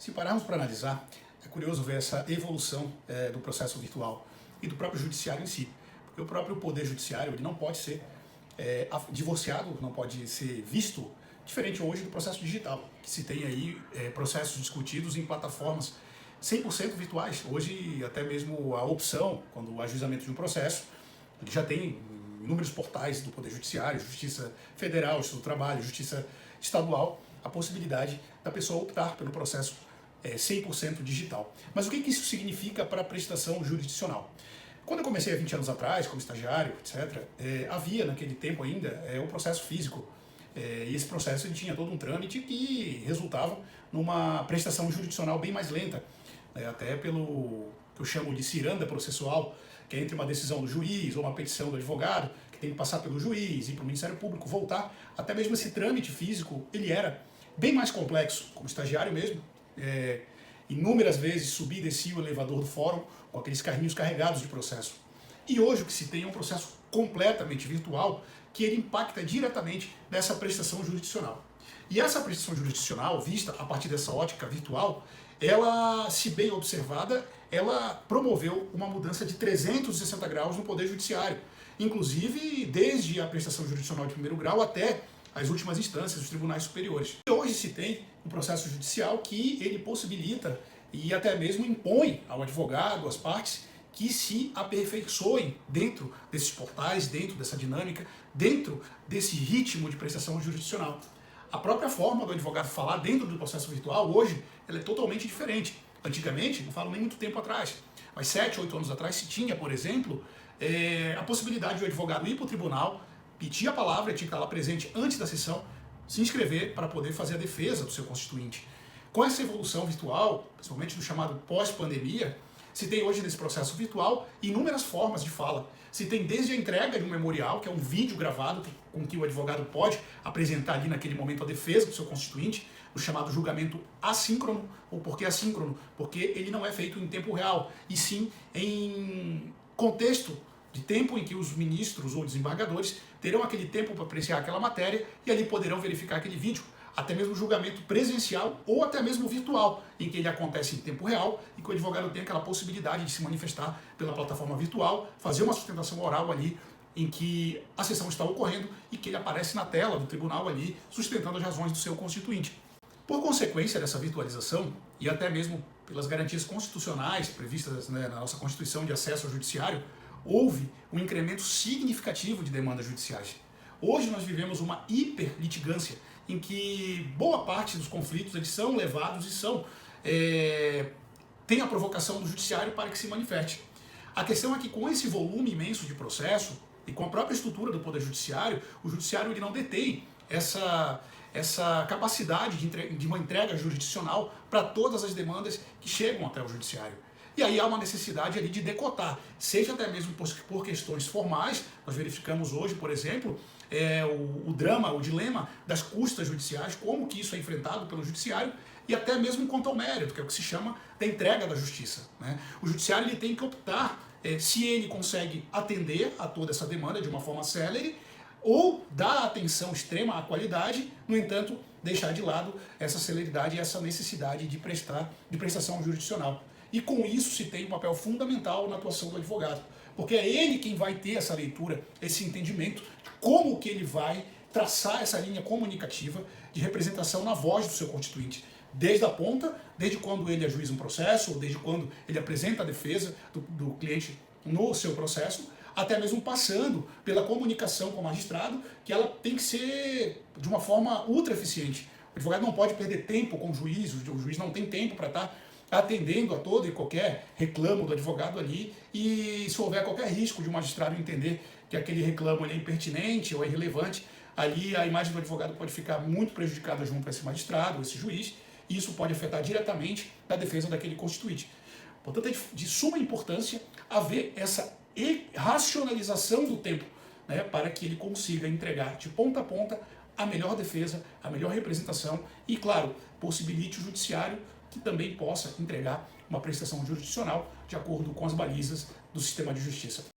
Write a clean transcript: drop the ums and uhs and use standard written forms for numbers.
Se pararmos para analisar, é curioso ver essa evolução do processo virtual e do próprio judiciário em si. Porque o próprio poder judiciário ele não pode ser divorciado, não pode ser visto diferente hoje do processo digital, que se tem aí processos discutidos em plataformas 100% virtuais. Hoje, até mesmo a opção, quando o ajuizamento de um processo, ele já tem inúmeros portais do Poder Judiciário, Justiça Federal, Justiça do Trabalho, Justiça Estadual, a possibilidade da pessoa optar pelo processo 100% digital. Mas o que isso significa para a prestação jurisdicional? Quando eu comecei há 20 anos atrás, como estagiário, etc., havia naquele tempo ainda o processo físico. E esse processo ele tinha todo um trâmite que resultava numa prestação jurisdicional bem mais lenta, até pelo que eu chamo de ciranda processual, que é entre uma decisão do juiz ou uma petição do advogado, que tem que passar pelo juiz, ir para o Ministério Público, voltar. Até mesmo esse trâmite físico, ele era bem mais complexo, como estagiário mesmo. Inúmeras vezes subi e desci o elevador do fórum com aqueles carrinhos carregados de processo. E hoje o que se tem é um processo completamente virtual que ele impacta diretamente nessa prestação jurisdicional. E essa prestação jurisdicional, vista a partir dessa ótica virtual, ela, se bem observada, ela promoveu uma mudança de 360 graus no Poder Judiciário, inclusive desde a prestação jurisdicional de primeiro grau até as últimas instâncias, os tribunais superiores. E hoje se tem um processo judicial que ele possibilita e até mesmo impõe ao advogado, às partes, que se aperfeiçoem dentro desses portais, dentro dessa dinâmica, dentro desse ritmo de prestação jurisdicional. A própria forma do advogado falar dentro do processo virtual, hoje, ela é totalmente diferente. Antigamente, não falo nem muito tempo atrás, mas 7, 8 anos atrás se tinha, por exemplo, a possibilidade do advogado ir para o tribunal, pedir a palavra, tinha que estar lá presente antes da sessão, se inscrever para poder fazer a defesa do seu constituinte. Com essa evolução virtual, principalmente no chamado pós-pandemia, se tem hoje nesse processo virtual inúmeras formas de fala. Se tem desde a entrega de um memorial, que é um vídeo gravado com que o advogado pode apresentar ali naquele momento a defesa do seu constituinte, o chamado julgamento assíncrono. Ou por que assíncrono? Porque ele não é feito em tempo real, e sim em contexto de tempo em que os ministros ou desembargadores terão aquele tempo para apreciar aquela matéria e ali poderão verificar aquele vídeo. Até mesmo julgamento presencial ou até mesmo virtual, em que ele acontece em tempo real e que o advogado tem aquela possibilidade de se manifestar pela plataforma virtual, fazer uma sustentação oral ali em que a sessão está ocorrendo e que ele aparece na tela do tribunal ali, sustentando as razões do seu constituinte. Por consequência dessa virtualização e até mesmo pelas garantias constitucionais previstas na nossa Constituição de acesso ao judiciário, houve um incremento significativo de demandas judiciais. Hoje nós vivemos uma hiperlitigância, em que boa parte dos conflitos eles são levados e tem a provocação do judiciário para que se manifeste. A questão é que com esse volume imenso de processo e com a própria estrutura do Poder Judiciário, o judiciário ele não detém essa capacidade de uma entrega jurisdicional para todas as demandas que chegam até o judiciário. E aí há uma necessidade ali de decotar, seja até mesmo por questões formais. Nós verificamos hoje, por exemplo, o dilema das custas judiciais, como que isso é enfrentado pelo judiciário, e até mesmo quanto ao mérito, que é o que se chama da entrega da justiça, né? O judiciário ele tem que optar se ele consegue atender a toda essa demanda de uma forma célere, ou dar atenção extrema à qualidade, no entanto, deixar de lado essa celeridade e essa necessidade de prestação jurisdicional. E com isso se tem um papel fundamental na atuação do advogado, porque é ele quem vai ter essa leitura, esse entendimento de como que ele vai traçar essa linha comunicativa de representação na voz do seu constituinte, desde a ponta, desde quando ele ajuiza um processo, ou desde quando ele apresenta a defesa do cliente no seu processo, até mesmo passando pela comunicação com o magistrado, que ela tem que ser de uma forma ultra eficiente. O advogado não pode perder tempo com o juiz não tem tempo para estar atendendo a todo e qualquer reclamo do advogado ali, e se houver qualquer risco de um magistrado entender que aquele reclamo é impertinente ou é irrelevante, ali a imagem do advogado pode ficar muito prejudicada junto a esse magistrado, esse juiz, e isso pode afetar diretamente a defesa daquele constituinte. Portanto, é de suma importância haver essa racionalização do tempo, né, para que ele consiga entregar de ponta a ponta a melhor defesa, a melhor representação e, claro, possibilite o judiciário que também possa entregar uma prestação jurisdicional de acordo com as balizas do sistema de justiça.